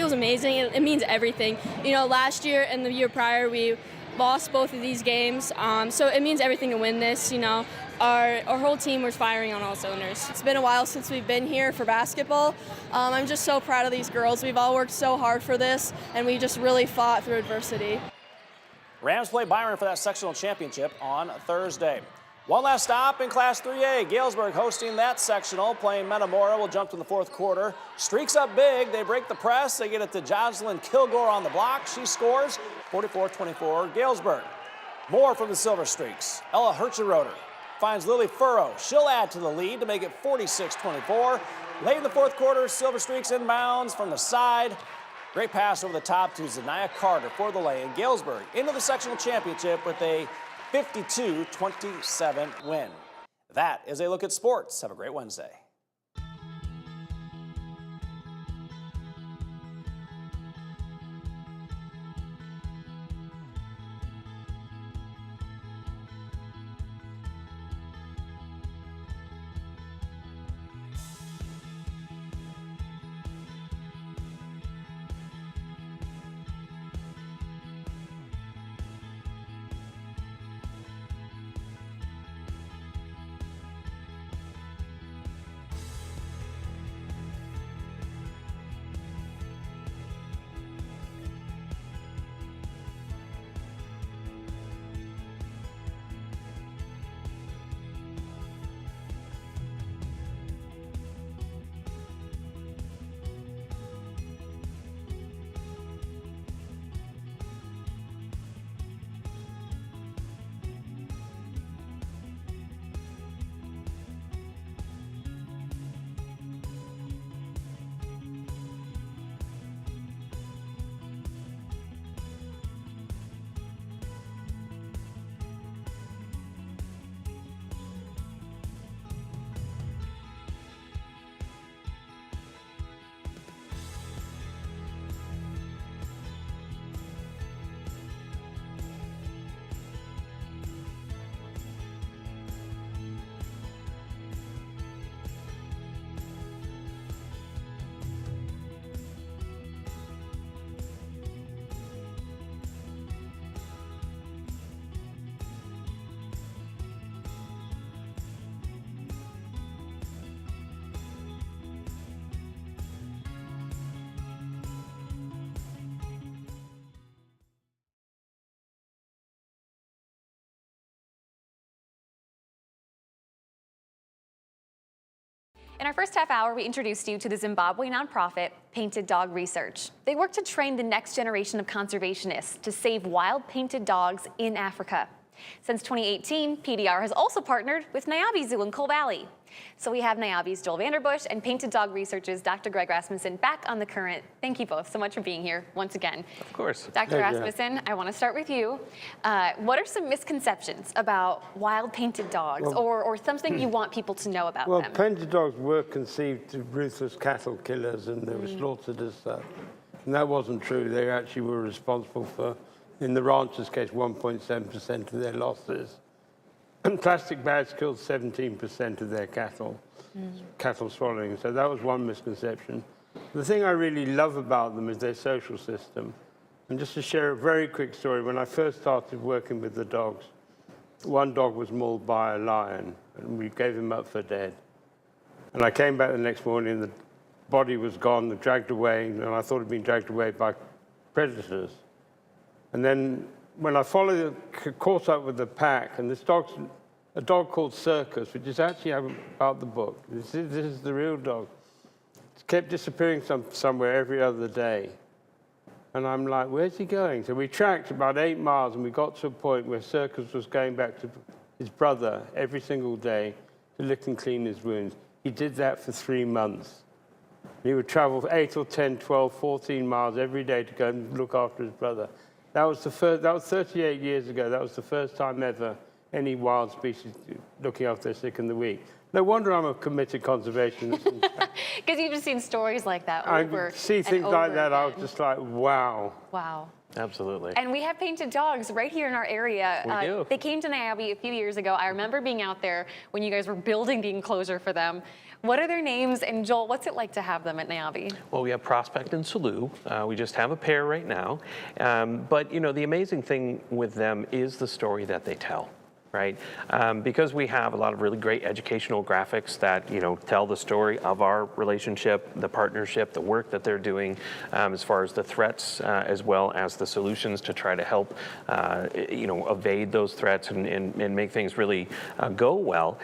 feels amazing. It means everything. You know, last year and the year prior, we lost both of these games, so it means everything to win this. You know, our whole team was firing on all cylinders. It's been a while since we've been here for basketball. I'm just so proud of these girls. We've all worked so hard for this, and we just really fought through adversity. Rams play Byron for that sectional championship on Thursday. One last stop in Class 3A. Galesburg hosting that sectional, playing Metamora. Will jump to the fourth quarter. Streaks up big. They break the press. They get it to Jocelyn Kilgore on the block. She scores 44-24 Galesburg. More from the Silver Streaks. Ella Hertscherroder finds Lily Furrow. She'll add to the lead to make it 46-24. Late in the fourth quarter, Silver Streaks inbounds from the side. Great pass over the top to Zanaya Carter for the lay. And Galesburg into the sectional championship with a 52-27 win. That is a look at sports. Have a great Wednesday. In our first half hour, we introduced you to the Zimbabwe nonprofit Painted Dog Research. They work to train the next generation of conservationists to save wild painted dogs in Africa. Since 2018, PDR has also partnered with Nairobi Zoo in Coal Valley. So we have Nairobi's Joel Vanderbush and Painted Dog Research's Dr. Greg Rasmussen back on The Current. Thank you both so much for being here once again. Of course. Dr. Rasmussen, I want to start with you. What are some misconceptions about wild painted dogs, or something you want people to know about them? Well, painted dogs were conceived as ruthless cattle killers, and they were slaughtered as such. And that wasn't true. They actually were responsible for, in the rancher's case, 1.7% of their losses. And plastic bags killed 17% of their cattle, cattle swallowing. So that was one misconception. The thing I really love about them is their social system. And just to share a very quick story, when I first started working with the dogs, one dog was mauled by a lion, and we gave him up for dead. And I came back the next morning, and the body was gone, dragged away, and I thought it had been dragged away by predators. And then when I caught up with the pack, and this dog's a dog called Circus, which is actually about the book. This is the real dog. It kept disappearing somewhere every other day. And I'm like, where's he going? So we tracked about 8 miles, and we got to a point where Circus was going back to his brother every single day to lick and clean his wounds. He did that for 3 months. He would travel 8 or 10, 12, 14 miles every day to go and look after his brother. That was 38 years ago. That was the first time ever any wild species looking after their sick and the weak. No wonder I'm a committed conservationist. Because you've just seen stories like that over I see things like that, I was just like, wow. Wow. Absolutely. And we have painted dogs right here in our area. We do. They came to Niabi a few years ago. I remember being out there when you guys were building the enclosure for them. What are their names? And Joel, what's it like to have them at Niabi? Well, we have Prospect and Salou. We just have a pair right now. But, you know, the amazing thing with them is the story that they tell. Right? Because we have a lot of really great educational graphics that, you know, tell the story of our relationship, the partnership, the work that they're doing as far as the threats as well as the solutions to try to help, you know, evade those threats and make things really go well.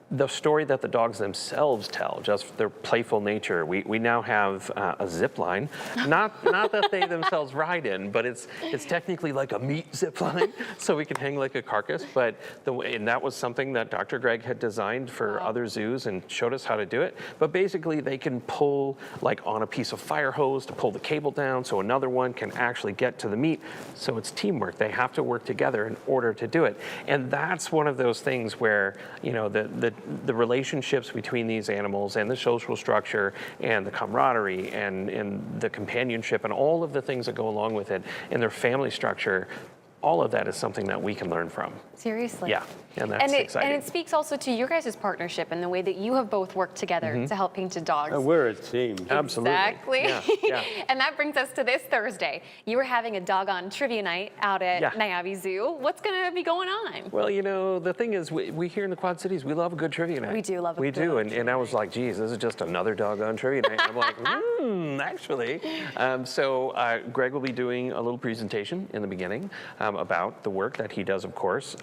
The story that the dogs themselves tell, just their playful nature. We now have a zip line, not that they themselves ride in, but it's technically like a meat zip line, so we can hang like a carcass. But and that was something that Dr. Greg had designed for other zoos and showed us how to do it. But basically, they can pull like on a piece of fire hose to pull the cable down, so another one can actually get to the meat. So it's teamwork. They have to work together in order to do it, and that's one of those things where, you know, the relationships between these animals and the social structure and the camaraderie and the companionship and all of the things that go along with it and their family structure, all of that is something that we can learn from. Seriously. Yeah, and that's exciting. And it speaks also to your guys' partnership and the way that you have both worked together to help Painted Dogs. And we're a team. Absolutely. Exactly. Yeah. And that brings us to this Thursday. You are having a doggone trivia night out at Niabi Zoo. What's going to be going on? Well, you know, the thing is, we here in the Quad Cities, we love a good trivia night. We do love a We good do, trivia and I was like, geez, this is just another doggone trivia night. I'm like, actually. So Greg will be doing a little presentation in the beginning about the work that he does, of course.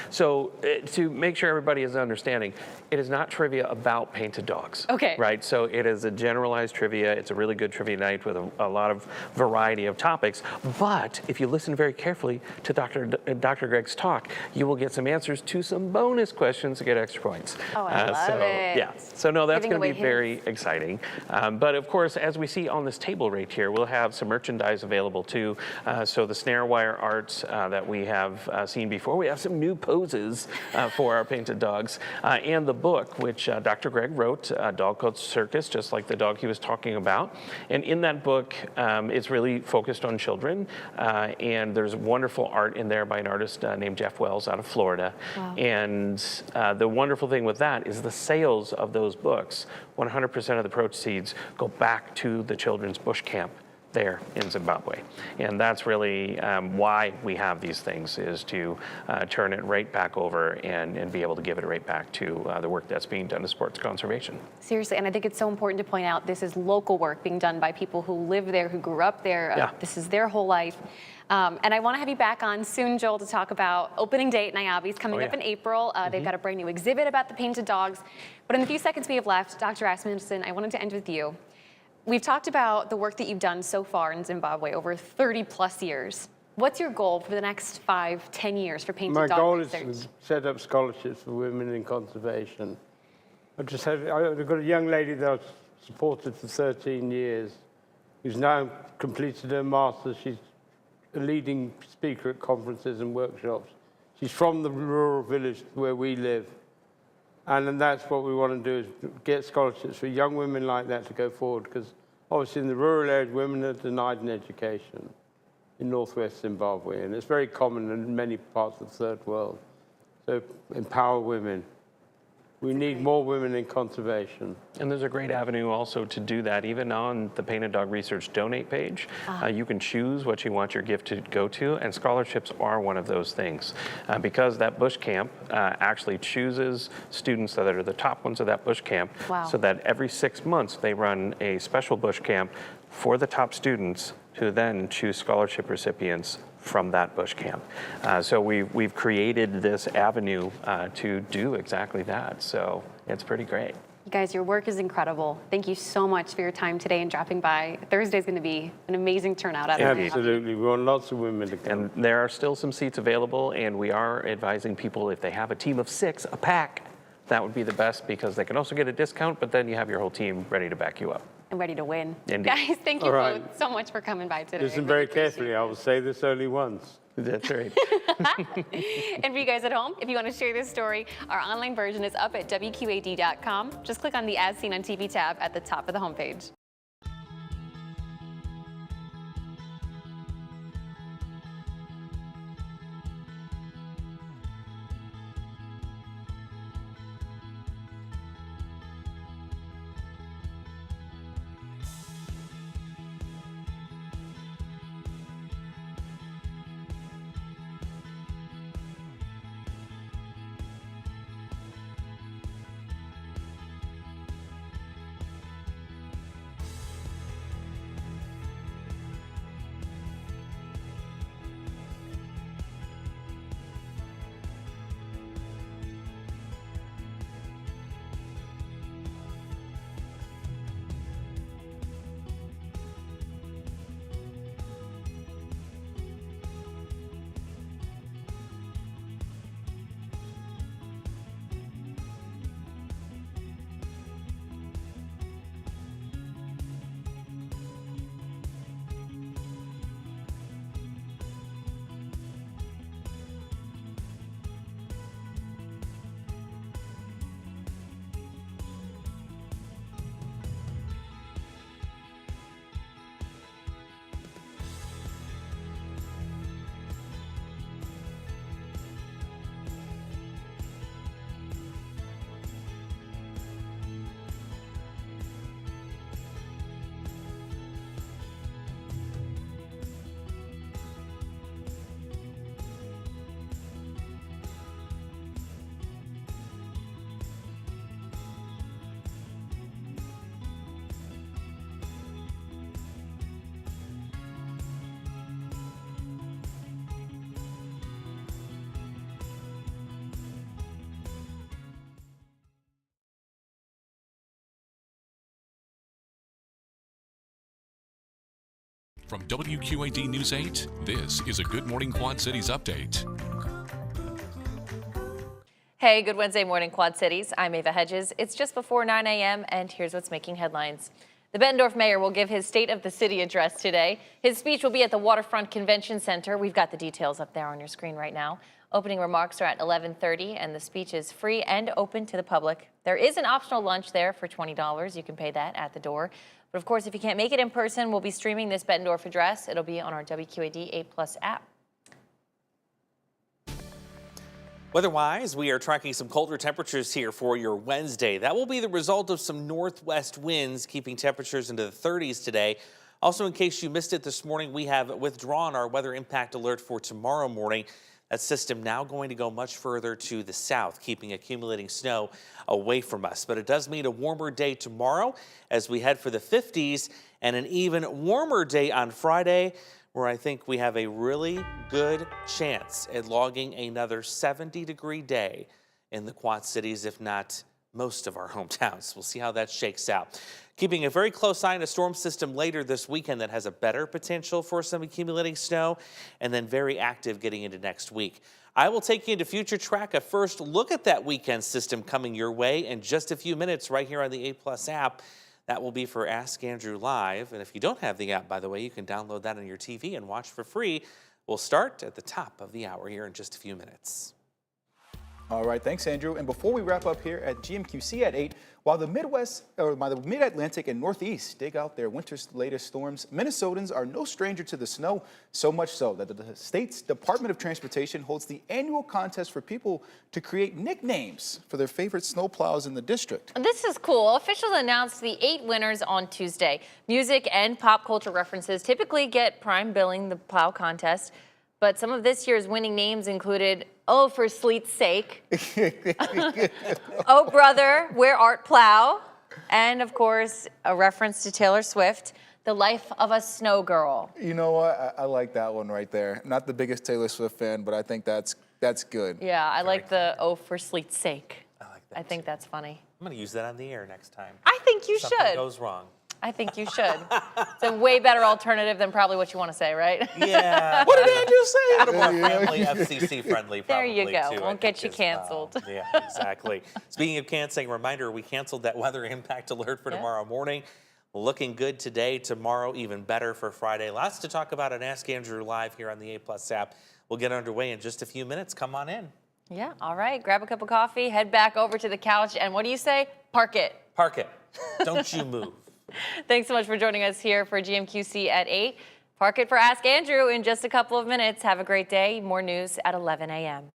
So to make sure everybody is understanding, it is not trivia about painted dogs. Okay. Right? So it is a generalized trivia. It's a really good trivia night with a lot of variety of topics. But if you listen very carefully to Dr. Greg's talk, you will get some answers to some bonus questions to get extra points. Oh, I love it. Yeah. So no, that's Giving going to be away very exciting. But of course, as we see on this table right here, we'll have some merchandise available too. So the snare wire arts that we have seen before. We have some new poses for our painted dogs. And the book, which Dr. Greg wrote, A Dog Called Circus, just like the dog he was talking about. And in that book, it's really focused on children. And there's wonderful art in there by an artist named Jeff Wells out of Florida. Wow. And the wonderful thing with that is the sales of those books, 100% of the proceeds go back to the children's bush camp there in Zimbabwe. And that's really why we have these things, is to turn it right back over and be able to give it right back to the work that's being done to sports conservation. Seriously, and I think it's so important to point out this is local work being done by people who live there, who grew up there. This is their whole life. And I want to have you back on soon, Joel, to talk about opening day at Niabi's coming up in April. They've got a brand new exhibit about the painted dogs. But in the few seconds we have left, Dr. Asmussen, I wanted to end with you. We've talked about the work that you've done so far in Zimbabwe over 30 plus years. What's your goal for the next 5-10 years for painted dog research? My goal is to set up scholarships for women in conservation. I've got a young lady that I've supported for 13 years who's now completed her master's. She's a leading speaker at conferences and workshops. She's from the rural village where we live. And that's what we want to do, is get scholarships for young women like that to go forward, because obviously in the rural areas, women are denied an education in northwest Zimbabwe, and it's very common in many parts of the third world. So empower women. We need more women in conservation. And there's a great avenue also to do that. Even on the Painted Dog Research donate page, you can choose what you want your gift to go to, and scholarships are one of those things. Because that bush camp actually chooses students that are the top ones of that bush camp, so that every 6 months they run a special bush camp for the top students who then choose scholarship recipients from that bush camp. So we've created this avenue to do exactly that. So it's pretty great. You guys, your work is incredible. Thank you so much for your time today and dropping by. Thursday's going to be an amazing turnout. Absolutely. We want lots of women to come. And there are still some seats available, and we are advising people, if they have a team of 6, a pack, that would be the best, because they can also get a discount, but then you have your whole team ready to back you up. And ready to win. Indeed. Guys, thank you both so much for coming by today. Listen very carefully. I will say this only once. That's right. And for you guys at home, if you want to share this story, our online version is up at WQAD.com. Just click on the As Seen on TV tab at the top of the homepage. From WQAD News 8, this is a Good Morning Quad Cities update. Hey, good Wednesday morning, Quad Cities. I'm Ava Hedges. It's just before 9 a.m. and here's what's making headlines. The Bettendorf mayor will give his State of the City address today. His speech will be at the Waterfront Convention Center. We've got the details up there on your screen right now. Opening remarks are at 11:30 and the speech is free and open to the public. There is an optional lunch there for $20. You can pay that at the door. But of course, if you can't make it in person, we'll be streaming this Bettendorf address. It'll be on our WQAD 8+ app. Weather-wise, we are tracking some colder temperatures here for your Wednesday. That will be the result of some northwest winds keeping temperatures into the 30s today. Also, in case you missed it this morning, we have withdrawn our weather impact alert for tomorrow morning. That system now going to go much further to the south, keeping accumulating snow away from us. But it does mean a warmer day tomorrow as we head for the 50s and an even warmer day on Friday, where I think we have a really good chance at logging another 70-degree day in the Quad Cities, if not most of our hometowns. We'll see how that shakes out. Keeping a very close eye on a storm system later this weekend that has a better potential for some accumulating snow, and then very active getting into next week. I will take you into Future Track. A first look at that weekend system coming your way in just a few minutes right here on the 8+ app. That will be for Ask Andrew Live. And if you don't have the app, by the way, you can download that on your TV and watch for free. We'll start at the top of the hour here in just a few minutes. All right, thanks, Andrew. And before we wrap up here at GMQC at 8, while the Mid-Atlantic and Northeast dig out their winter's latest storms, Minnesotans are no stranger to the snow, so much so that the state's Department of Transportation holds the annual contest for people to create nicknames for their favorite snowplows in the district. This is cool. Officials announced the 8 winners on Tuesday. Music and pop culture references typically get prime billing the plow contest, but some of this year's winning names included Oh, for Sleet's Sake, Oh, Brother, Where Art Plow, and of course, a reference to Taylor Swift, The Life of a Snow Girl. You know what? I like that one right there. Not the biggest Taylor Swift fan, but I think that's good. Yeah, I like the Oh, for Sleet's Sake. I like that. I think that's funny. I'm going to use that on the air next time. I think you Something should. goes wrong. I think you should. It's a way better alternative than probably what you want to say, right? Yeah. What did Andrew say? A little more friendly, FCC friendly, There probably. you go. Too, Won't get you canceled. Yeah, exactly. Speaking of canceling, reminder, we canceled that weather impact alert for tomorrow morning. Looking good today, tomorrow even better for Friday. Lots to talk about at Ask Andrew Live here on the 8+ app. We'll get underway in just a few minutes. Come on in. Yeah, all right. Grab a cup of coffee, head back over to the couch, and what do you say? Park it. Park it. Don't you move. Thanks so much for joining us here for GMQC at 8. Park it for Ask Andrew in just a couple of minutes. Have a great day. More news at 11 a.m.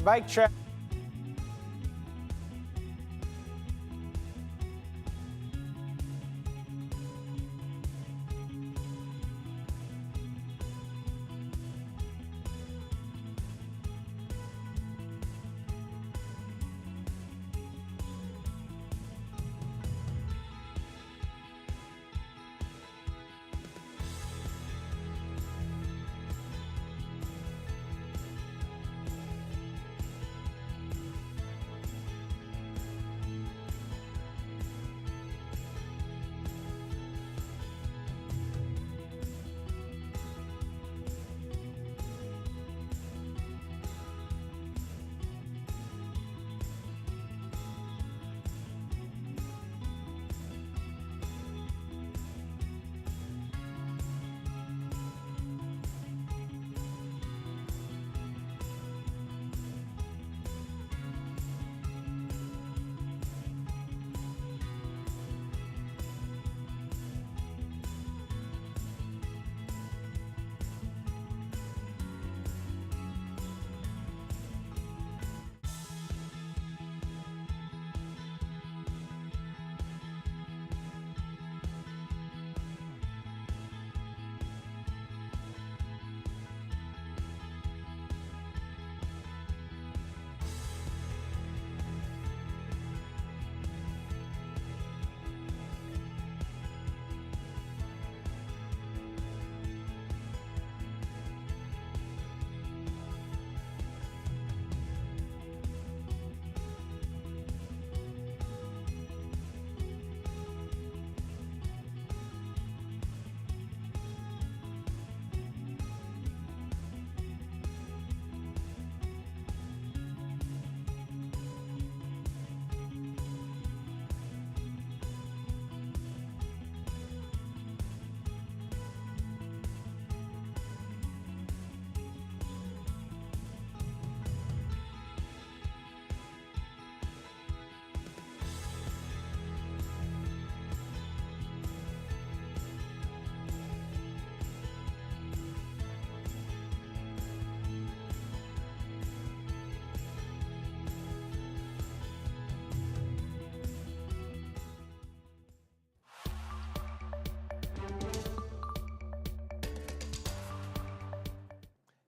Bike track.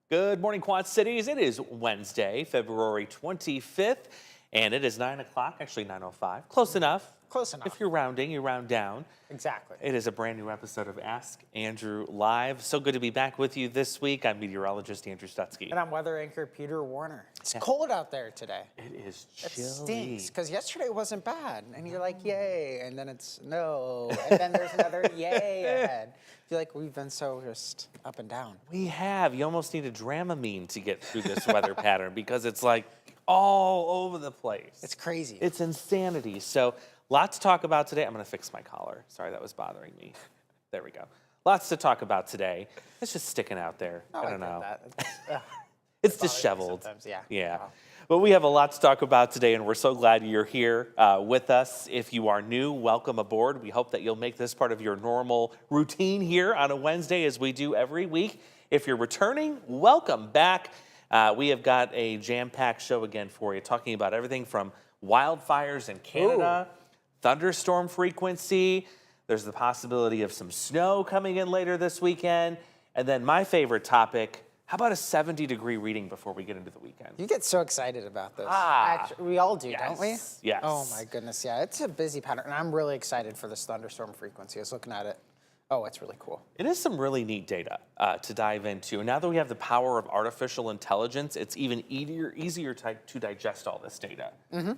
Good morning, Quad Cities. It is Wednesday, February 25th, and it is 9 o'clock, actually 9:05. Close enough. Close enough. If you're rounding, you round down. Exactly. It is a brand new episode of Ask Andrew Live. So good to be back with you this week. I'm meteorologist Andrew Stutzky. And I'm weather anchor Peter Warner. It's cold out there today. It is It chilly. stinks because yesterday wasn't bad, and you're like, yay, and then it's no, and then there's another yay ahead. I feel like we've been so just up and down. We have. You almost need a Dramamine to get through this weather pattern because it's like all over the place. It's crazy. It's insanity. So, lots to talk about today. I'm going to fix my collar. Sorry, that was bothering me. There we go. Lots to talk about today. It's just sticking out there. I don't know. It's disheveled. Sometimes, yeah. Yeah. But we have a lot to talk about today, and we're so glad you're here with us. If you are new, welcome aboard. We hope that you'll make this part of your normal routine here on a Wednesday, as we do every week. If you're returning, welcome back. We have got a jam-packed show again for you, talking about everything from wildfires in Canada, thunderstorm frequency. There's the possibility of some snow coming in later this weekend. And then my favorite topic, how about a 70-degree reading before we get into the weekend? You get so excited about this. Actually, we all do, don't we? Yes. Oh my goodness, yeah. It's a busy pattern, and I'm really excited for this thunderstorm frequency. I was looking at it. Oh, it's really cool. It is some really neat data to dive into. And now that we have the power of artificial intelligence, it's even easier to digest all this data.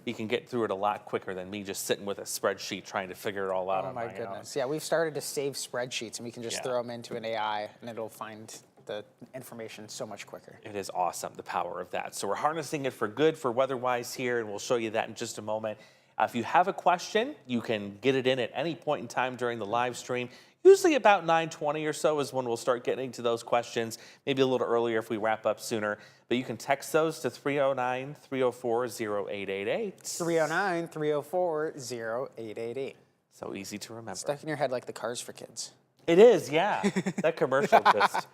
You can get through it a lot quicker than me just sitting with a spreadsheet trying to figure it all out Oh on my my own. goodness. Yeah, we've started to save spreadsheets, and we can just Yeah. throw them into an AI, and it'll find the information so much quicker. It is awesome, the power of that. So we're harnessing it for good, for weather-wise here, and we'll show you that in just a moment. If you have a question, you can get it in at any point in time during the live stream. Usually about 9:20 or so is when we'll start getting to those questions, maybe a little earlier if we wrap up sooner. But you can text those to 309-304-0888. 309-304-0888. So easy to remember. Stuck in your head like the Cars for Kids. It is, yeah. That commercial just...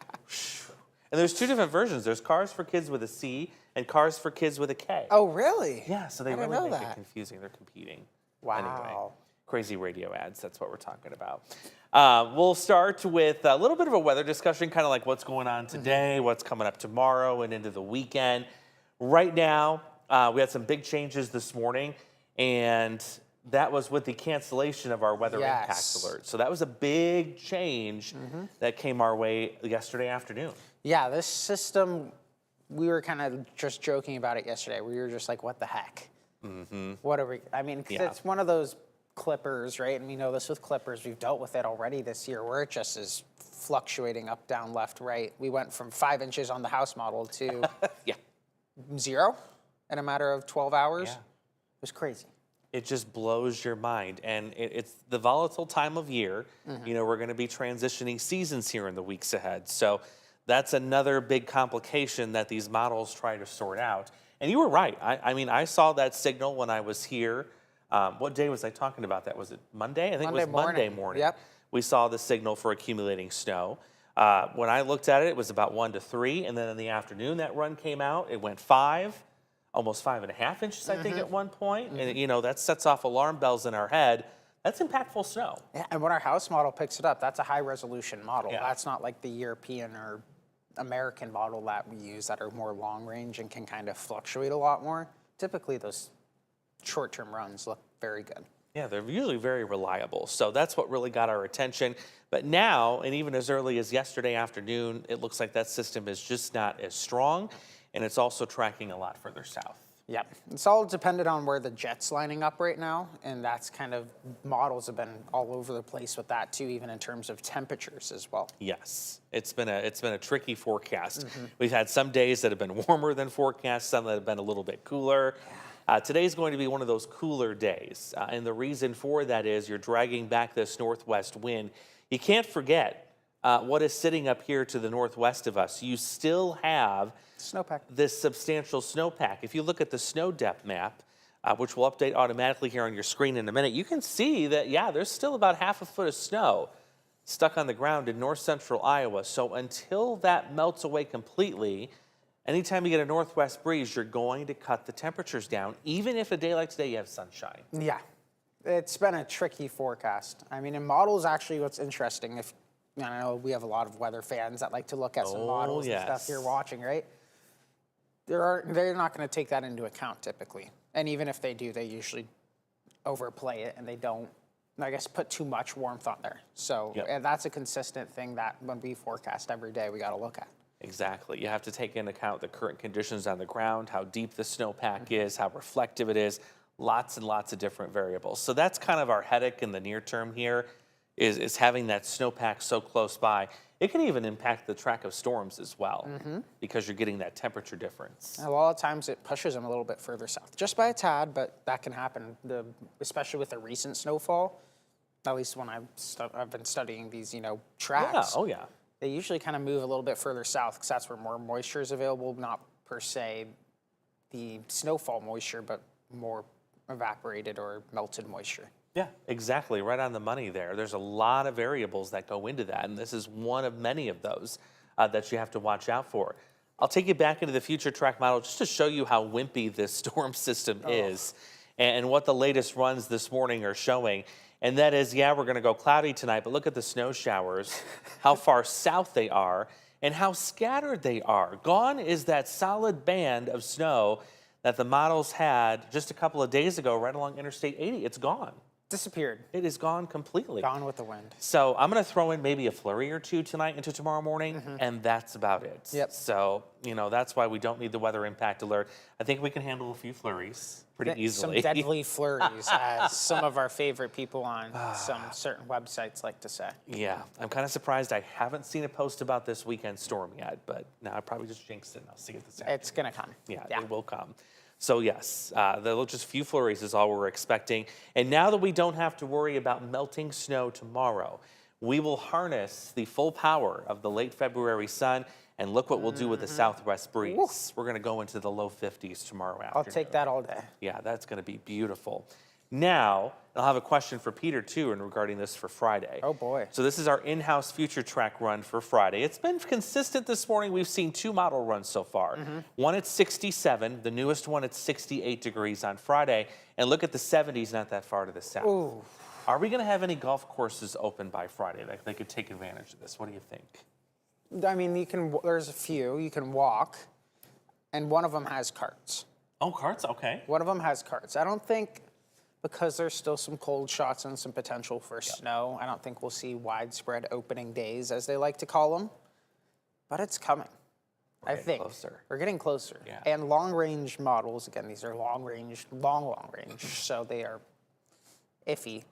And there's two different versions. There's Cars for Kids with a C and Cars for Kids with a K. Oh, really? Yeah, so they I didn't really know make it that. confusing. They're competing. Wow. Anyway, crazy radio ads, that's what we're talking about. We'll start with a little bit of a weather discussion, kind of like what's going on today, what's coming up tomorrow and into the weekend. Right now, we had some big changes this morning, and that was with the cancellation of our weather impact alert. So that was a big change that came our way yesterday afternoon. Yeah, this system, we were kind of just joking about it yesterday. We were just like, what the heck? What are we, I mean, 'cause it's one of those clippers, right? And we know this with clippers. We've dealt with it already this year where it just is fluctuating up, down, left, right. We went from 5 inches on the house model to 0 in a matter of 12 hours. Yeah. It was crazy. It just blows your mind. And it's the volatile time of year. You know, we're going to be transitioning seasons here in the weeks ahead. So that's another big complication that these models try to sort out. And you were right. I mean, I saw that signal when I was here. What day was I talking about that? Was it Monday? I think it was Monday morning. Yep. We saw the signal for accumulating snow. When I looked at it, it was about 1 to 3. And then in the afternoon, that run came out. It went 5. Almost 5.5 inches, I think, at one point. And, you know, that sets off alarm bells in our head. That's impactful snow. Yeah, and when our house model picks it up, that's a high resolution model. Yeah. That's not like the European or American model that we use that are more long range and can kind of fluctuate a lot more. Typically, those short-term runs look very good. Yeah, they're usually very reliable. So that's what really got our attention. But now, and even as early as yesterday afternoon, it looks like that system is just not as strong. And it's also tracking a lot further south. Yep. It's all dependent on where the jet's lining up right now. And that's kind of, models have been all over the place with that too, even in terms of temperatures as well. Yes, it's been a tricky forecast. We've had some days that have been warmer than forecast, some that have been a little bit cooler. Today's going to be one of those cooler days. And the reason for that is you're dragging back this northwest wind. You can't forget what is sitting up here to the northwest of us. You still have snowpack. This substantial snowpack. If you look at the snow depth map, which will update automatically here on your screen in a minute, you can see that, yeah, there's still about half a foot of snow stuck on the ground in north central Iowa. So until that melts away completely, anytime you get a northwest breeze, you're going to cut the temperatures down, even if a day like today you have sunshine. Yeah, it's been a tricky forecast. I mean, in models, actually, what's interesting, I know we have a lot of weather fans that like to look at some models and stuff you're watching, right? They're not going to take that into account typically. And even if they do, they usually overplay it and they don't, I guess, put too much warmth on there. So and that's a consistent thing that when we forecast every day, we got to look at. Exactly. You have to take into account the current conditions on the ground, how deep the snowpack is, how reflective it is, lots and lots of different variables. So that's kind of our headache in the near term here is having that snowpack so close by. It can even impact the track of storms as well because you're getting that temperature difference. A lot of times it pushes them a little bit further south, just by a tad, but that can happen, especially with the recent snowfall, at least when I've been studying these, tracks. Yeah, oh yeah. They usually kind of move a little bit further south because that's where more moisture is available, not per se the snowfall moisture, but more evaporated or melted moisture. Yeah, exactly. Right on the money there. There's a lot of variables that go into that, and this is one of many of those that you have to watch out for. I'll take you back into the future track model just to show you how wimpy this storm system is and what the latest runs this morning are showing. And that is, yeah, we're going to go cloudy tonight, but look at the snow showers, how far south they are, and how scattered they are. Gone is that solid band of snow that the models had just a couple of days ago right along Interstate 80. It's gone. Disappeared. It is gone completely. Gone with the wind. So I'm going to throw in maybe a flurry or two tonight into tomorrow morning, and that's about it. Yep. So, that's why we don't need the weather impact alert. I think we can handle a few flurries pretty easily. Some deadly flurries, as some of our favorite people on some certain websites like to say. Yeah, I'm kind of surprised I haven't seen a post about this weekend storm yet, but now I probably just jinxed it and I'll see it this afternoon. It's going to come. Yeah, it will come. So yes, there'll just a few flurries is all we're expecting. And now that we don't have to worry about melting snow tomorrow, we will harness the full power of the late February sun, and look what we'll do with the southwest breeze. We're going to go into the low 50s tomorrow afternoon. I'll take that all day. Yeah, that's going to be beautiful. Now, I'll have a question for Peter, too, in regarding this for Friday. Oh, boy. So this is our in-house future track run for Friday. It's been consistent this morning. We've seen 2 model runs so far. One at 67, the newest one at 68 degrees on Friday. And look at the 70s not that far to the south. Ooh. Are we going to have any golf courses open by Friday that they could take advantage of this? What do you think? I mean, there's a few. You can walk, and one of them has carts. Oh, carts? Okay. One of them has carts. I don't think, because there's still some cold shots and some potential for snow, I don't think we'll see widespread opening days, as they like to call them. But it's coming. I think. Closer. We're getting closer. Yeah. And long-range models, again, these are long-range, long range, so they are iffy.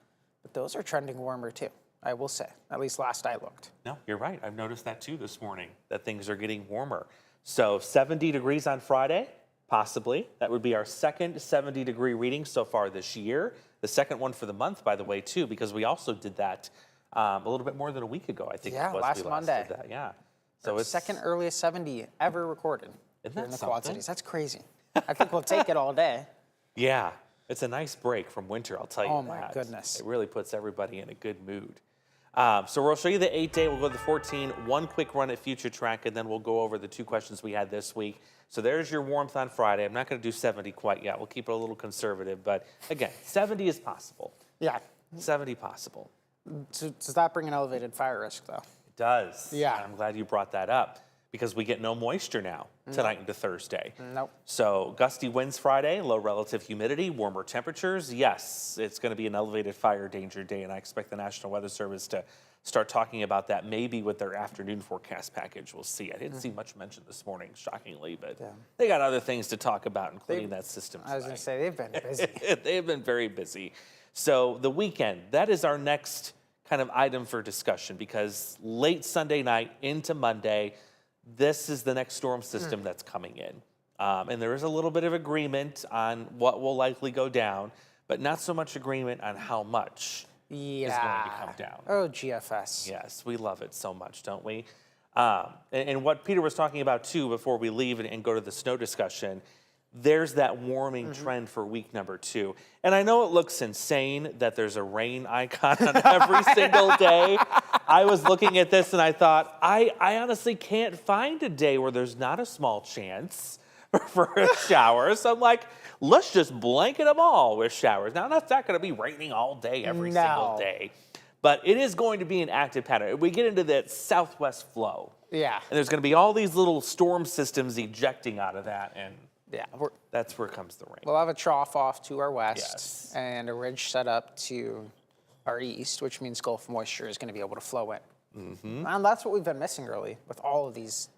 But those are trending warmer, too, I will say, at least last I looked. No, you're right. I've noticed that, too, this morning, that things are getting warmer. So 70 degrees on Friday. Possibly. That would be our second 70-degree reading so far this year. The second one for the month, by the way, too, because we also did that a little bit more than a week ago, I think it was. Last Monday. Did that. Yeah. So It's second earliest 70 ever recorded Isn't here in that the Quad something? Cities. That's crazy. I think we'll take it all day. Yeah. It's a nice break from winter, I'll tell you Oh, that. my goodness. It really puts everybody in a good mood. So we'll show you the 8-day. We'll go to the 14, one quick run at Future Track, and then we'll go over the 2 questions we had this week. So there's your warmth on Friday. I'm not going to do 70 quite yet. We'll keep it a little conservative. But again, 70 is possible. Yeah. 70 possible. Does that bring an elevated fire risk, though? It does. Yeah. And I'm glad you brought that up because we get no moisture now tonight into Thursday. Nope. So gusty winds Friday, low relative humidity, warmer temperatures. Yes, it's going to be an elevated fire danger day, and I expect the National Weather Service to start talking about that maybe with their afternoon forecast package. We'll see. I didn't see much mentioned this morning, shockingly, but they got other things to talk about, including that system tonight. I was going to say, they've been busy. They've been very busy. So the weekend, that is our next kind of item for discussion because late Sunday night into Monday, this is the next storm system that's coming in. And there is a little bit of agreement on what will likely go down, but not so much agreement on how much is going to come down. Oh, GFS. Yes, we love it so much, don't we? And what Peter was talking about, too, before we leave and go to the snow discussion, there's that warming trend for week number 2. And I know it looks insane that there's a rain icon on every single day. I was looking at this and I thought, I honestly can't find a day where there's not a small chance for a shower. So I'm like, let's just blanket them all with showers. Now, that's not going to be raining all day every single day. But it is going to be an active pattern. We get into that southwest flow. Yeah. And there's going to be all these little storm systems ejecting out of that. And yeah, that's where comes the rain. We'll have a trough off to our west Yes. and a ridge set up to our east, which means Gulf moisture is going to be able to flow in. And that's what we've been missing really with all of these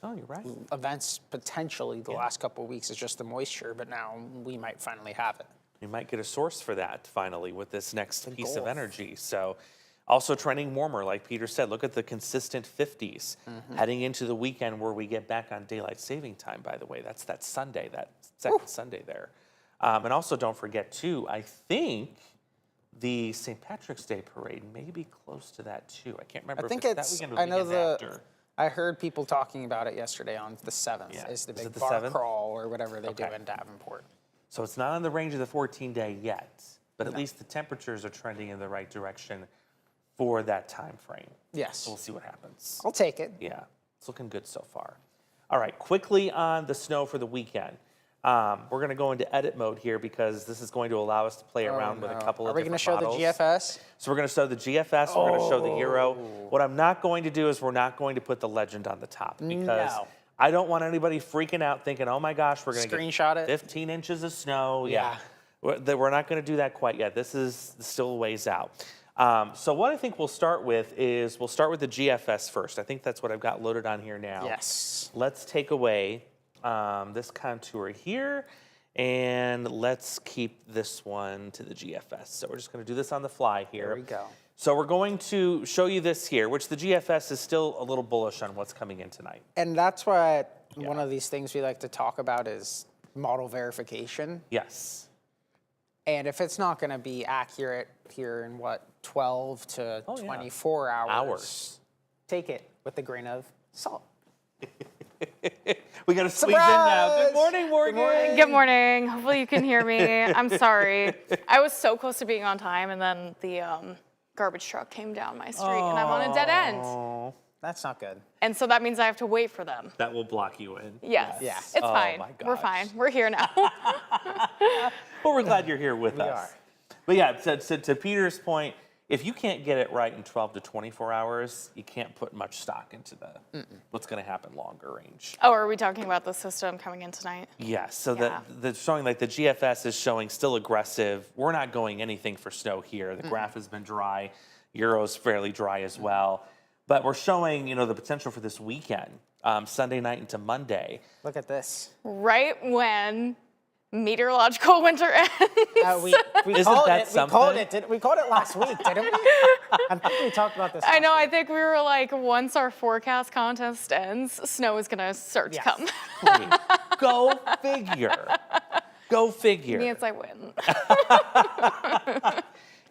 you're right. events potentially the last couple of weeks is just the moisture, but now we might finally have it. You might get a source for that finally with this next piece of Gulf. energy. So also trending warmer, like Peter said. Look at the consistent 50s heading into the weekend where we get back on daylight saving time, by the way. That's that Sunday, that second Sunday there. And also don't forget, too, I think the St. Patrick's Day parade may be close to that, too. I can't remember I think if it's it's, that weekend or I the know weekend after. I heard people talking about it yesterday on the 7th. Yeah. Is the Is big it the bar 7th? crawl or whatever they do Okay. in Davenport. So it's not on the range of the 14-day yet, but at least the temperatures are trending in the right direction for that time frame. Yes. So we'll see what happens. I'll take it. Yeah, it's looking good so far. All right, quickly on the snow for the weekend. We're going to go into edit mode here because this is going to allow us to play around with a couple of different models. Are we going to show the GFS? So we're going to show the GFS, we're going to show the Euro. What I'm not going to do is we're not going to put the legend on the top because I don't want anybody freaking out thinking, oh my gosh, we're going to Screenshot get it? 15 inches of snow. Yeah. We're not going to do that quite yet. This is still a ways out. So what I think we'll start with is we'll start with the GFS first. I think that's what I've got loaded on here now. Yes. Let's take away this contour here, and let's keep this one to the GFS. So we're just going to do this on the fly here. There we go. So we're going to show you this here, which the GFS is still a little bullish on what's coming in tonight. And that's why one of these things we like to talk about is model verification. Yes. And if it's not going to be accurate here in 12 to 24 hours, take it with a grain of salt. We got to squeeze in now. Good morning, Morgan. Good morning. Hopefully you can hear me. I'm sorry. I was so close to being on time, and then the garbage truck came down my street, and I'm on a dead end. That's not good. And so that means I have to wait for them. That will block you in. Yes. Yeah. It's fine. My We're gosh. fine. We're here now. Well, we're glad you're here with us. But yeah, to Peter's point, if you can't get it right in 12 to 24 hours, you can't put much stock into what's going to happen longer range. Oh, are we talking about the system coming in tonight? Yes, so Yeah. the showing, like the GFS is showing still aggressive. We're not going anything for snow here. The graph has been dry. Euro's fairly dry as well. But we're showing, the potential for this weekend, Sunday night into Monday. Look at this. Right when meteorological winter ends. We Isn't called that it. something? We called it last week, didn't we? I think we talked about this. I know. last I week. think we were like, once our forecast contest ends, snow is going to start to come. Go figure. Go figure. Means I win.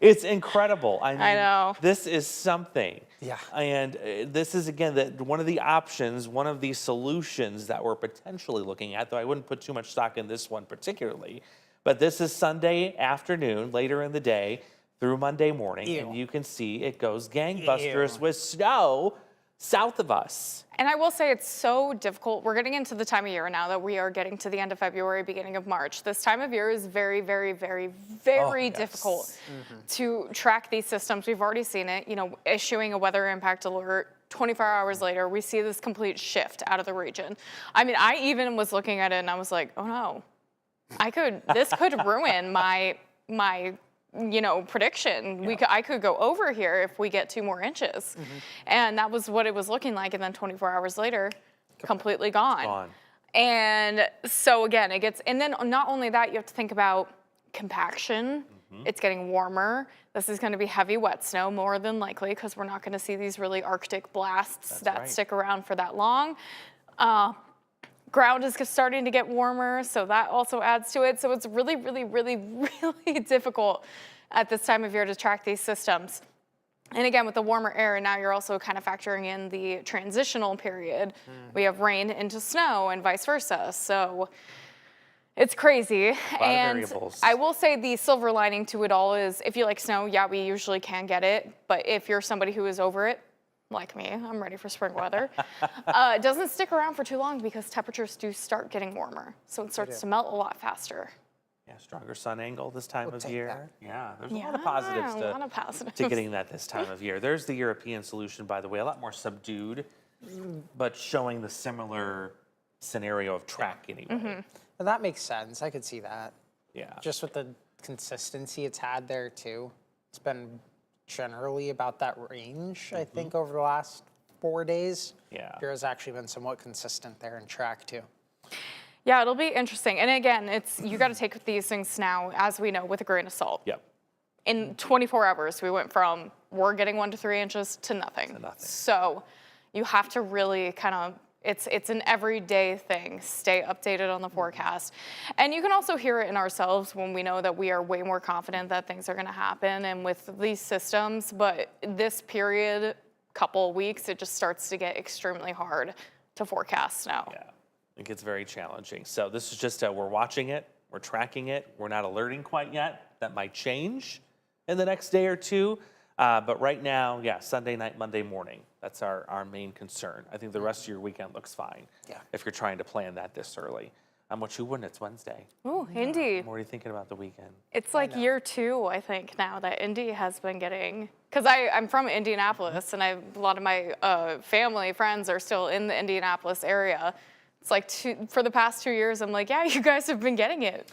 It's incredible. I mean, I know. This is something. Yeah. And this is, again, one of the options, one of the solutions that we're potentially looking at, though I wouldn't put too much stock in this one particularly. But this is Sunday afternoon, later in the day, through Monday morning. And you can see it goes gangbusters with snow south of us. And I will say it's so difficult. We're getting into the time of year now that we are getting to the end of February, beginning of March. This time of year is very, very, very, very difficult to track these systems. We've already seen it, issuing a weather impact alert. 24 hours later, we see this complete shift out of the region. I mean, I even was looking at it and I was like, oh no, this could ruin my prediction. I could go over here if we get 2 more inches. And that was what it was looking like. And then 24 hours later, completely gone. And so again, and then not only that, you have to think about compaction. It's getting warmer. This is going to be heavy wet snow more than likely because we're not going to see these really Arctic blasts that stick around for that long. Ground is starting to get warmer, so that also adds to it. So it's really, really, really, really difficult at this time of year to track these systems. And again, with the warmer air, now you're also kind of factoring in the transitional period. We have rain into snow and vice versa. So it's crazy. A lot of variables. I will say the silver lining to it all is if you like snow, yeah, we usually can get it. But if you're somebody who is over it, like me, I'm ready for spring weather. It doesn't stick around for too long because temperatures do start getting warmer. So it starts to melt a lot faster. Yeah, stronger sun angle this time of year. that. Yeah, there's a lot of positives to getting that this time of year. There's the European solution, by the way, a lot more subdued, but showing the similar scenario of track anyway. Well, that makes sense. I could see that. Yeah. Just with the consistency it's had there too. It's been generally about that range, I think, over the last 4 days. Yeah. Here's actually been somewhat consistent there in track too. Yeah, it'll be interesting. And again, you got to take these things now, as we know, with a grain of salt. Yep. In 24 hours, we went from we're getting 1 to 3 inches to nothing. So you have to really kind of, it's an everyday thing. Stay updated on the forecast. And you can also hear it in ourselves when we know that we are way more confident that things are going to happen and with these systems. But this period, couple weeks, it just starts to get extremely hard to forecast now. Yeah, it gets very challenging. So this is just, we're watching it, we're tracking it, we're not alerting quite yet. That might change in the next day or two. But right now, yeah, Sunday night, Monday morning, that's our main concern. I think the rest of your weekend looks fine if you're trying to plan that this early. What you wouldn't, it's Wednesday. Oh, Indy. What are you thinking about the weekend? It's like year 2, I think, now that Indy has been getting, because I'm from Indianapolis and a lot of my family, friends are still in the Indianapolis area. It's like for the past 2 years, I'm like, yeah, you guys have been getting it.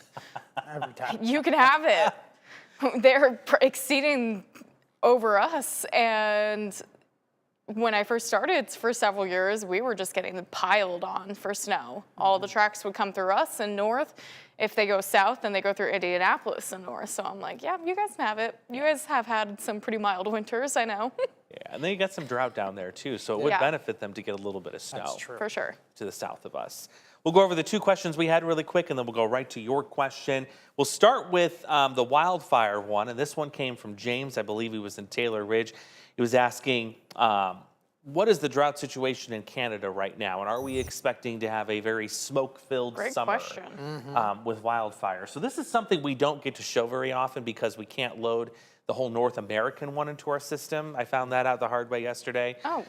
Every time. You can have it. They're exceeding over us. And when I first started for several years, we were just getting piled on for snow. All the tracks would come through us and north. If they go south, then they go through Indianapolis and north. So I'm like, yeah, you guys can have it. You guys have had some pretty mild winters, I know. Yeah, and then you got some drought down there too, so it would benefit them to get a little bit of snow. That's true. For sure. To the south of us. We'll go over the 2 questions we had really quick, and then we'll go right to your question. We'll start with the wildfire one, and this one came from James. I believe he was in Taylor Ridge. He was asking, what is the drought situation in Canada right now? And are we expecting to have a very smoke-filled summer with wildfire? So this is something we don't get to show very often because we can't load the whole North American one into our system. I found that out the hard way yesterday. Oh.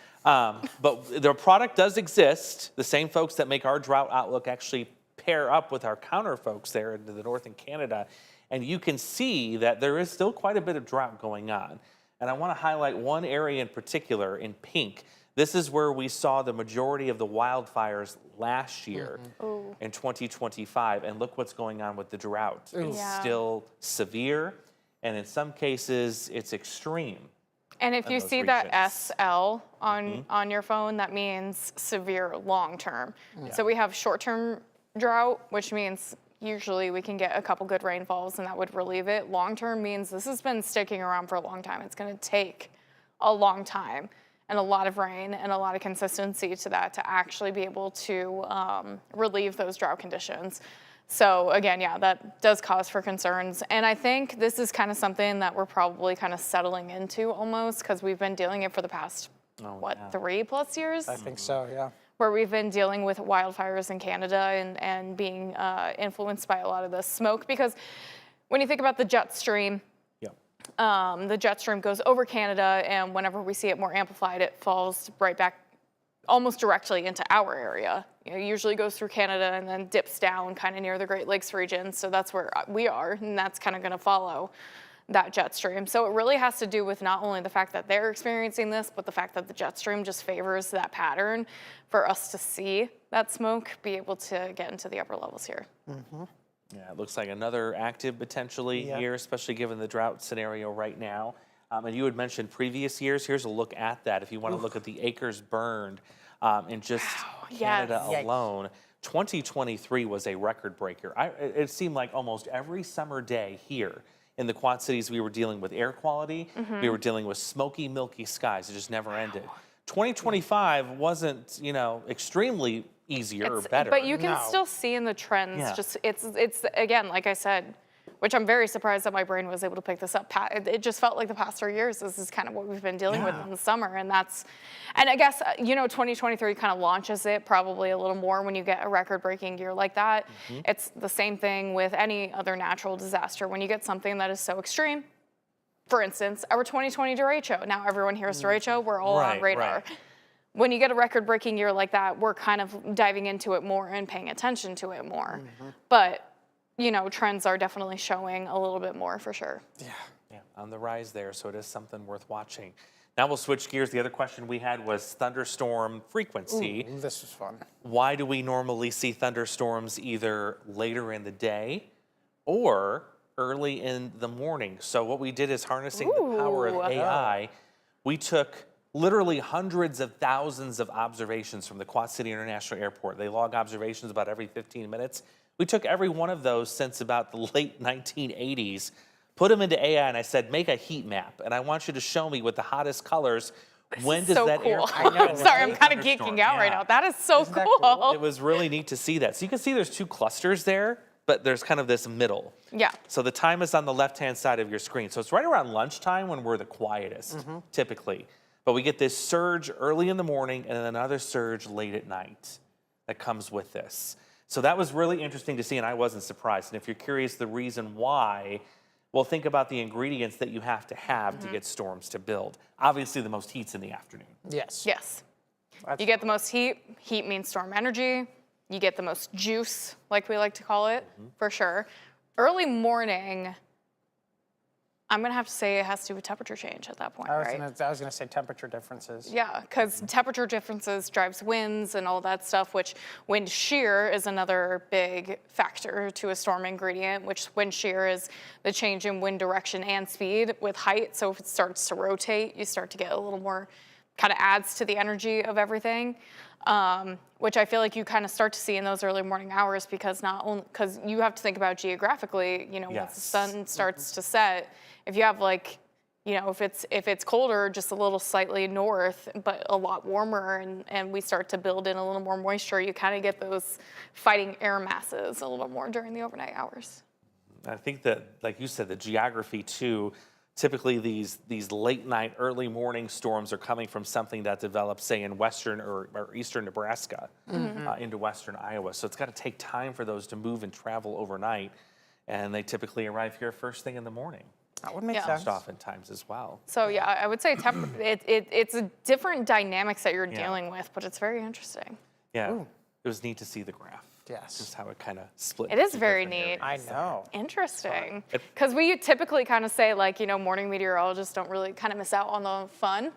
But the product does exist. The same folks that make our drought outlook actually pair up with our counter folks there into the north in Canada. And you can see that there is still quite a bit of drought going on. And I want to highlight one area in particular in pink. This is where we saw the majority of the wildfires last year in 2025. And look what's going on with the drought. It's still severe, and in some cases, it's extreme. And if you see that SL on your phone, that means severe long-term. So we have short-term drought, which means usually we can get a couple good rainfalls and that would relieve it. Long-term means this has been sticking around for a long time. It's going to take a long time and a lot of rain and a lot of consistency to that to actually be able to relieve those drought conditions. So again, yeah, that does cause for concerns. And I think this is kind of something that we're probably kind of settling into almost because we've been dealing it for the past, 3+ years? I think so, yeah. Where we've been dealing with wildfires in Canada and being influenced by a lot of the smoke. Because when you think about the jet stream, the jet stream goes over Canada, and whenever we see it more amplified, it falls right back almost directly into our area. It usually goes through Canada and then dips down kind of near the Great Lakes region. So that's where we are, and that's kind of going to follow that jet stream. So it really has to do with not only the fact that they're experiencing this, but the fact that the jet stream just favors that pattern for us to see that smoke be able to get into the upper levels here. Yeah, it looks like another active potentially here, especially given the drought scenario right now. And you had mentioned previous years. Here's a look at that. If you want to look at the acres burned in just Canada alone, 2023 was a record breaker. It seemed like almost every summer day here in the Quad Cities, we were dealing with air quality. We were dealing with smoky, milky skies. It just never ended. 2025 wasn't, extremely easier or better. But you can still see in the trends, just it's again, like I said, which I'm very surprised that my brain was able to pick this up. It just felt like the past 3 years, this is kind of what we've been dealing with in the summer. And I guess, 2023 kind of launches it probably a little more when you get a record-breaking year like that. It's the same thing with any other natural disaster. When you get something that is so extreme, for instance, our 2020 derecho. Now everyone hears derecho, we're all on radar. When you get a record-breaking year like that, we're kind of diving into it more and paying attention to it more. But trends are definitely showing a little bit more for sure. Yeah, on the rise there, so it is something worth watching. Now we'll switch gears. The other question we had was thunderstorm frequency. Ooh, this was fun. Why do we normally see thunderstorms either later in the day or early in the morning? So what we did is harnessing the power of AI. We took literally hundreds of thousands of observations from the Quad City International Airport. They log observations about every 15 minutes. We took every one of those since about the late 1980s, put them into AI, and I said, make a heat map. And I want you to show me with the hottest colors, when does that airport... Sorry, I'm kind of geeking out right now. That is so cool. It was really neat to see that. So you can see there's two clusters there, but there's kind of this middle. Yeah. So the time is on the left-hand side of your screen. So it's right around lunchtime when we're the quietest, typically. But we get this surge early in the morning and then another surge late at night that comes with this. So that was really interesting to see, and I wasn't surprised. And if you're curious the reason why, well, think about the ingredients that you have to get storms to build. Obviously, the most heat's in the afternoon. Yes. Yes. You get the most heat. Heat means storm energy. You get the most juice, like we like to call it, for sure. Early morning, I'm going to have to say it has to do with temperature change at that point, right? I was going to say temperature differences. Yeah, because temperature differences drives winds and all that stuff, which wind shear is another big factor to a storm ingredient, which wind shear is the change in wind direction and speed with height. So if it starts to rotate, you start to get a little more, kind of adds to the energy of everything. Which I feel like you kind of start to see in those early morning hours because because you have to think about geographically, once the sun starts to set, if you have if it's colder, just a little slightly north, but a lot warmer and we start to build in a little more moisture, you kind of get those fighting air masses a little more during the overnight hours. I think that, like you said, the geography too, Typically, these late night, early morning storms are coming from something that develops, say, in western or eastern Nebraska into western Iowa. So it's got to take time for those to move and travel overnight. And they typically arrive here first thing in the morning. That would make sense. Oftentimes as well. So yeah, I would say it's a different dynamics that you're dealing with, but it's very interesting. Yeah, it was neat to see the graph. Yes. Just how it kind of split. It is very neat. I know. Interesting. Because we typically kind of say, like, morning meteorologists don't really kind of miss out on the fun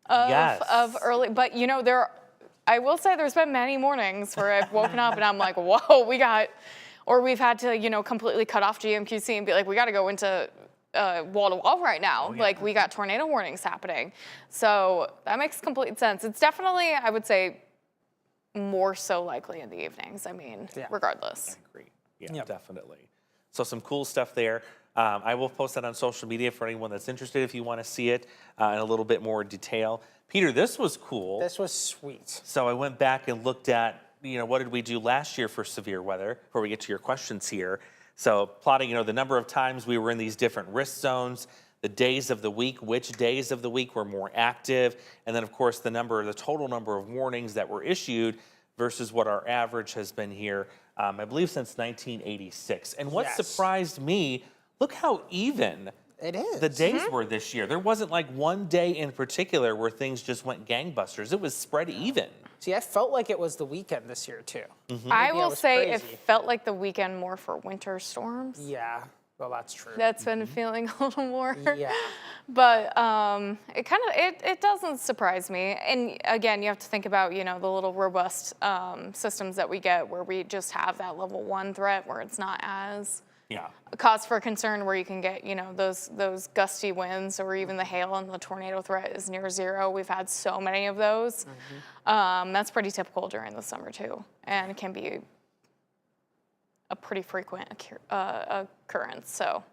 of early. But, I will say there's been many mornings where I've woken up and I'm like, whoa, we've had to, completely cut off GMQC and be like, we got to go into wall to wall right now. Oh, yeah. Like, we got tornado warnings happening. So that makes complete sense. It's definitely, I would say, more so likely in the evenings. I mean, regardless. I agree. Yeah, definitely. So some cool stuff there. I will post that on social media for anyone that's interested if you want to see it in a little bit more detail. Peter, this was cool. This was sweet. So I went back and looked at, what did we do last year for severe weather before we get to your questions here. So plotting, the number of times we were in these different risk zones, the days of the week, which days of the week were more active, and then, of course, the total number of warnings that were issued versus what our average has been here, I believe, since 1986. And what surprised me, look how even it is. The days were this year. There wasn't like one day in particular where things just went gangbusters. It was spread even. See, I felt like it was the weekend this year, too. I will say it felt like the weekend more for winter storms. Yeah. Well, that's true. That's been feeling a little more. Yeah. But it doesn't surprise me. And again, you have to think about, the little robust systems that we get where we just have that level 1 threat where it's not as cause for concern, where you can get, those gusty winds or even the hail and the tornado threat is near 0. We've had so many of those. That's pretty typical during the summer too. And it can be a pretty frequent occurrence. So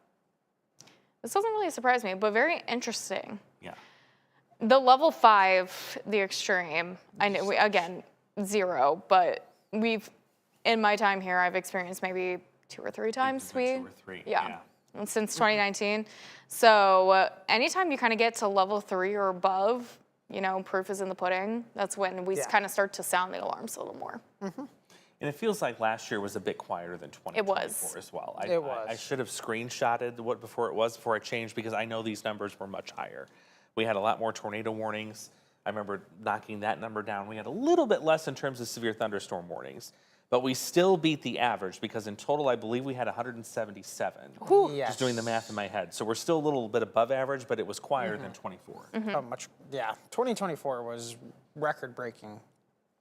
this doesn't really surprise me, but very interesting. Yeah. The level 5, the extreme, I know, again, 0, but in my time here, I've experienced maybe 2 or 3 times. 2 or 3. Yeah. And since 2019. So anytime you kind of get to level 3 or above, proof is in the pudding. That's when we kind of start to sound the alarms a little more. And it feels like last year was a bit quieter than 2024 as well. It was. I should have screenshotted before I changed, because I know these numbers were much higher. We had a lot more tornado warnings. I remember knocking that number down. We had a little bit less in terms of severe thunderstorm warnings, but we still beat the average, because in total, I believe we had 177. Yes. Just doing the math in my head. So we're still a little bit above average, but it was quieter than 24. Oh, 2024 was record-breaking.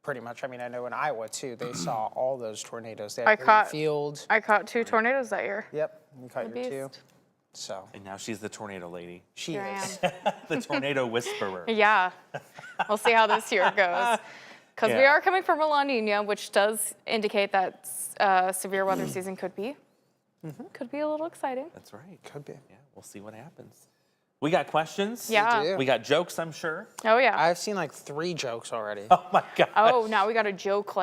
Pretty much. I mean, I know in Iowa, too, they saw all those tornadoes. They had Field. I caught 2 tornadoes that year. Yep, you caught your 2. So. And now she's the tornado lady. She is. The tornado whisperer. Yeah. We'll see how this year goes. Because we are coming from a La Nina, which does indicate that severe weather season could be a little exciting. That's right. Could be. Yeah, we'll see what happens. We got questions. Yeah. We got jokes, I'm sure. Oh, yeah. I've seen like 3 jokes already. Oh, my God. Oh, now we got a joke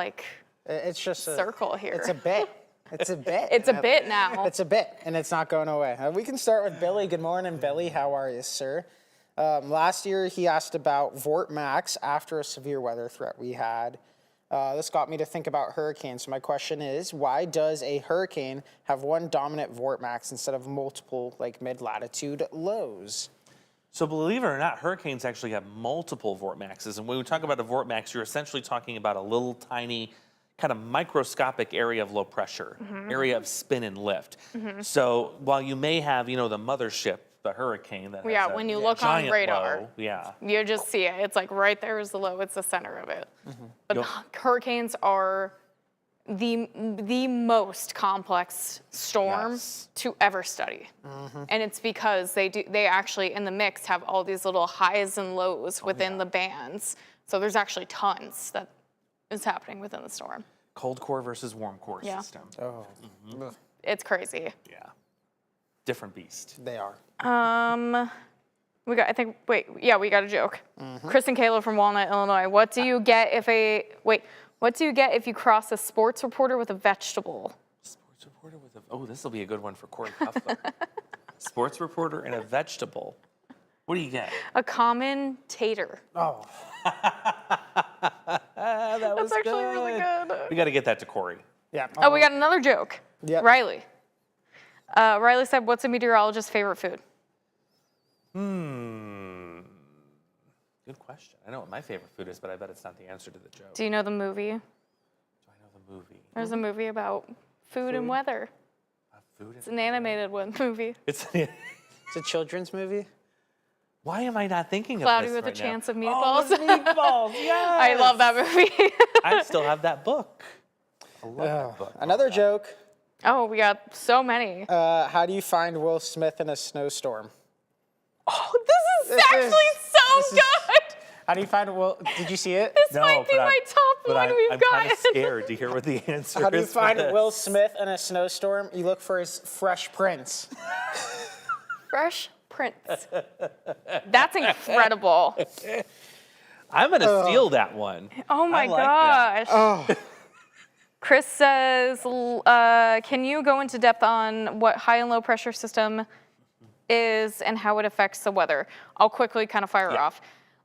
it's just a circle here. It's a bit. It's a bit. It's a bit now. It's a bit, and it's not going away. We can start with Billy. Good morning, Billy. How are you, sir? Last year, he asked about Vort Max after a severe weather threat we had. This got me to think about hurricanes. So my question is, why does a hurricane have one dominant Vort Max instead of multiple, like mid-latitude lows? So believe it or not, hurricanes actually have multiple Vort Maxes. And when we talk about a Vort Max, you're essentially talking about a little tiny kind of microscopic area of low pressure, area of spin and lift. So while you may have, the mothership, the hurricane that has when you look on radar, low, you just see it. It's like right there is the low. It's the center of it. But hurricanes are the most complex storm to ever study, and it's because they actually in the mix have all these little highs and lows within the bands. So there's actually tons that is happening within the storm. Cold core versus warm core system. Oh, It's crazy. Yeah, different beast. they are. We got a joke. Chris and Kayla from Walnut, Illinois. What do you get if you cross a sports reporter with a vegetable? Sports reporter with a, this will be a good one for Corey Kuffler. Sports reporter and a vegetable. What do you get? A commentator. Oh. That was That's actually really good. We got to get that to Corey. Yeah. Oh, we got another joke. Yep. Riley. Riley said, "What's a meteorologist's favorite food?" Good question. I know what my favorite food is, but I bet it's not the answer to the joke. Do you know the movie? Do I know the movie? There's a movie about food and weather. It's an animated movie. It's It's a children's movie. Why am I not thinking of Cloudy this with right a Chance of now? Meatballs. Oh, the meatballs, yes. I love that movie. I still have that book. I love that book. Another joke. Oh, we got so many. How do you find Will Smith in a snowstorm? Oh, this is actually so good. How do you find Will? Did you see it? This might be my top one we've I'm gotten. kind of scared to hear what the answer is. How do you for find this. Will Smith in a snowstorm? You look for his Fresh Prince. Fresh Prince. That's incredible. I'm going to steal that one. Oh my I like that. gosh. Oh. Chris says, can you go into depth on what high and low pressure system is and how it affects the weather? I'll quickly kind of fire off.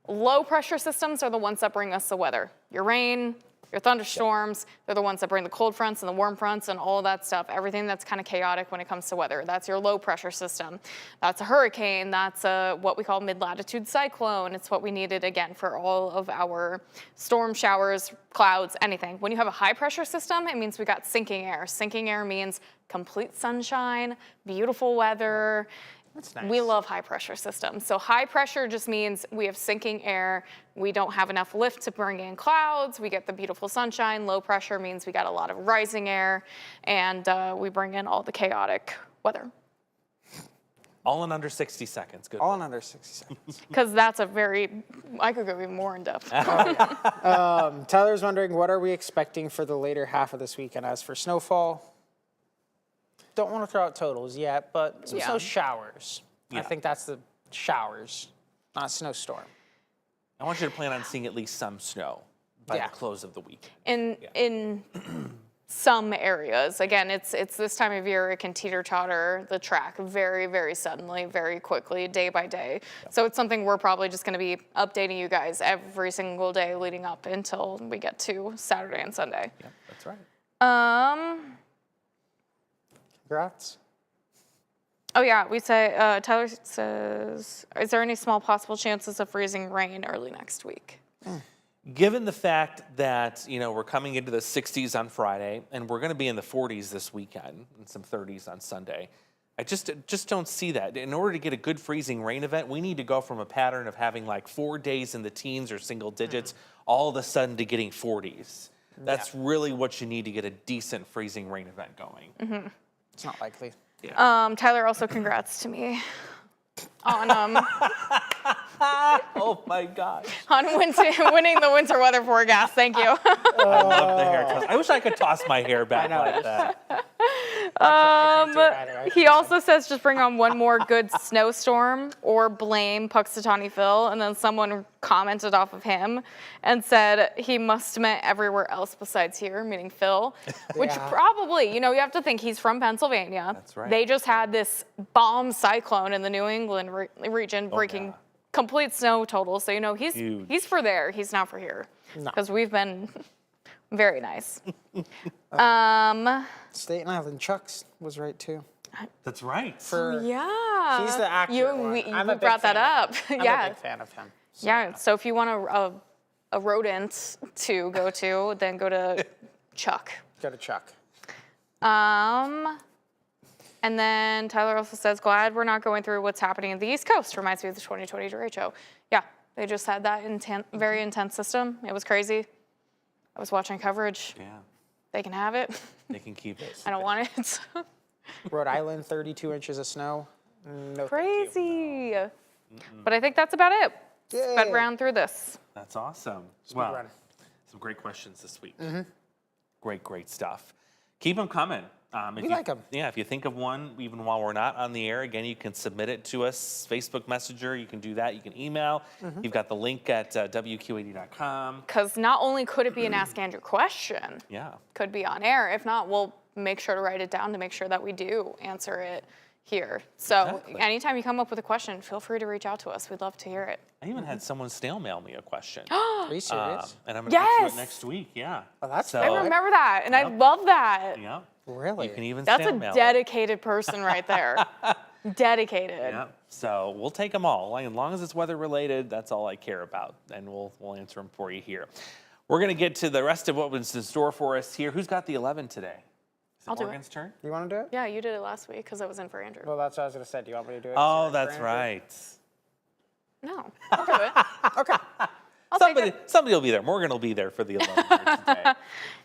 Low pressure systems are the ones that bring us the weather. Your rain, your thunderstorms, they're the ones that bring the cold fronts and the warm fronts and all of that stuff. Everything that's kind of chaotic when it comes to weather. That's your low pressure system. That's a hurricane. That's what we call mid-latitude cyclone. It's what we needed, again, for all of our storm showers, clouds, anything. When you have a high pressure system, it means we got sinking air. Sinking air means complete sunshine, beautiful weather. That's nice. We love high pressure systems. So high pressure just means we have sinking air. We don't have enough lift to bring in clouds. We get the beautiful sunshine. Low pressure means we got a lot of rising air, and we bring in all the chaotic weather. All in under 60 seconds. Good. All in under 60 seconds. Because that's a very, I could go even more in depth. Tyler's wondering, what are we expecting for the later half of this weekend? As for snowfall, don't want to throw out totals yet, but some snow showers. I think that's the showers, not snowstorm. I want you to plan on seeing at least some snow by the close of the week. In some areas, again, it's this time of year, it can teeter-totter the track very, very suddenly, very quickly, day by day. So it's something we're probably just going to be updating you guys every single day leading up until we get to Saturday and Sunday. Yeah, that's right. Congrats. Oh yeah, we say, Tyler says, is there any small possible chances of freezing rain early next week? Given the fact that, we're coming into the 60s on Friday and we're going to be in the 40s this weekend and some 30s on Sunday, I just don't see that. In order to get a good freezing rain event, we need to go from a pattern of having like 4 days in the teens or single digits all of a sudden to getting 40s. That's really what you need to get a decent freezing rain event going. It's not likely. Tyler, also congrats to me on oh my gosh. On winning the winter weather forecast. Thank you. I love the hair toss. I wish I could toss my hair back like that. He also says just bring on one more good snowstorm or blame Puxatawny Phil. And then someone commented off of him and said he must have meant everywhere else besides here, meaning Phil. Which probably, you have to think he's from Pennsylvania. That's right. They just had this bomb cyclone in the New England region breaking complete snow totals. So, he's for there. He's not for here. Because we've been very nice. Staten Island Chucks was right too. That's right. He's the accurate one. You I'm a big brought that fan. up. I'm a big fan of him. So. So if you want a rodent to go to, then go to Chuck. Go to Chuck. And then Tyler also says, glad we're not going through what's happening in the East Coast. Reminds me of the 2020 derecho. Yeah, they just had that very intense system. It was crazy. I was watching coverage. Yeah. They can have it. They can keep it. I don't want it. Rhode Island, 32 inches of snow. No, crazy. But I think that's about it. Sped round through this. That's awesome. Wow. Some great questions this week. Great stuff. Keep them coming. We like them. Yeah, if you think of one, even while we're not on the air, again, you can submit it to us. Facebook Messenger, you can do that. You can email. You've got the link at WQ80.com. Because not only could it be an Ask Andrew question, Yeah. could be on air. If not, we'll make sure to write it down to make sure that we do answer it here. So Exactly. anytime you come up with a question, feel free to reach out to us. We'd love to hear it. I even had someone snail mail me a question. Are you serious? And I'm going to get to Yes! it next week. Yeah. Oh, that's so, I remember that, and I love that. Yeah. Really? You can even That's snail a mail. dedicated person right there. Dedicated. Yeah. So we'll take them all. As long as it's weather related, that's all I care about. And we'll answer them for you here. We're going to get to the rest of what was in store for us here. Who's got the 11 today? Is it I'll do it. Morgan's turn? You want to do it? Yeah, you did it last week because I was in for Andrew. Well, that's what I was going to say. Do you want me to do it? Oh, for that's Andrew? right. No, I'll do it. Okay. Somebody will be there. Morgan will be there for the 11 today.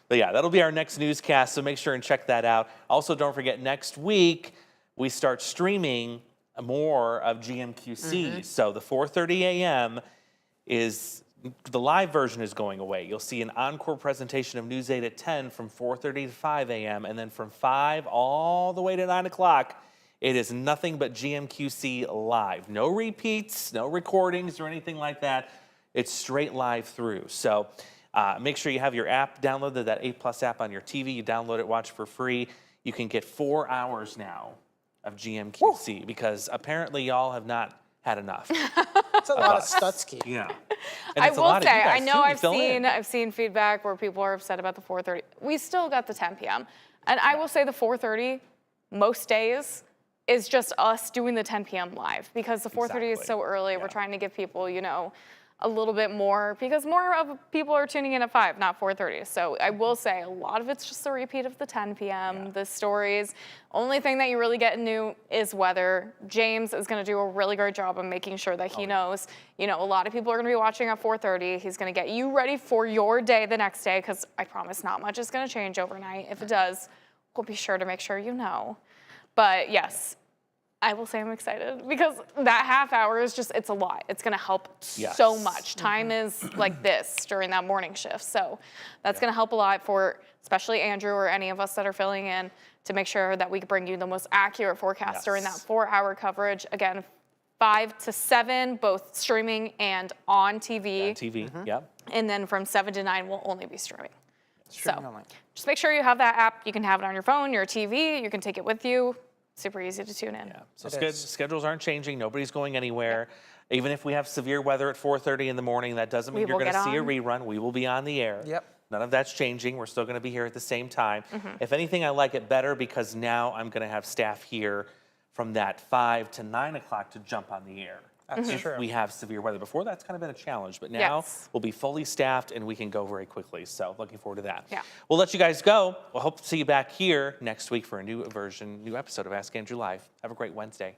But yeah, that'll be our next newscast, so make sure and check that out. Also, don't forget, next week, we start streaming more of GMQC. So the 4:30 a.m. is, the live version is going away. You'll see an encore presentation of News 8 at 10 from 4:30 to 5 a.m. And then from 5 all the way to 9 o'clock, it is nothing but GMQC live. No repeats, no recordings or anything like that. It's straight live through. So make sure you have your app downloaded, that 8+ app on your TV. You download it, watch for free. You can get 4 hours now of GMQC because apparently y'all have not had enough. It's a lot of Stutsky. Yeah. And I it's a will lot of say, you guys, I know too. You I've fill in. seen feedback where people are upset about the 4:30. We still got the 10 p.m. And I will say the 4:30 most days is just us doing the 10 p.m. live because the 4:30 is Exactly. so early. Yeah. We're trying to give people, a little bit more because more of people are tuning in at 5, not 4:30. So I will say a lot of it's just a repeat of the 10 p.m., the stories. Only thing that you really get new is weather. James is going to do a really great job of making sure that he knows, a lot of people are going to be watching at 4:30. He's going to get you ready for your day the next day because I promise not much is going to change overnight. If it does, we'll be sure to make sure you know. But yes, I will say I'm excited because that half hour is just, it's a lot. It's going to help so much. Time is like this during that morning shift. So that's going to help a lot for especially Andrew or any of us that are filling in to make sure that we bring you the most accurate forecast during that 4-hour coverage. Again, 5 to 7, both streaming and on TV. On TV, yep. And then from 7 to 9, we'll only be streaming. Streaming So only. just make sure you have that app. You can have it on your phone, your TV. You can take it with you. Super easy to tune in. Yeah. So schedules aren't changing. Nobody's going anywhere. Even if we have severe weather at 4:30 in the morning, that doesn't mean We you're will going to get see a on. rerun. We will be on the air. Yep. None of that's changing. We're still going to be here at the same time. If anything, I like it better because now I'm going to have staff here from that 5 to 9 o'clock to jump on the air. That's If true. we have severe weather. Before, that's kind of been a challenge, but now Yes. we'll be fully staffed and we can go very quickly. So looking forward to that. Yeah. We'll let you guys go. We'll hope to see you back here next week for a new episode of Ask Andrew Live. Have a great Wednesday.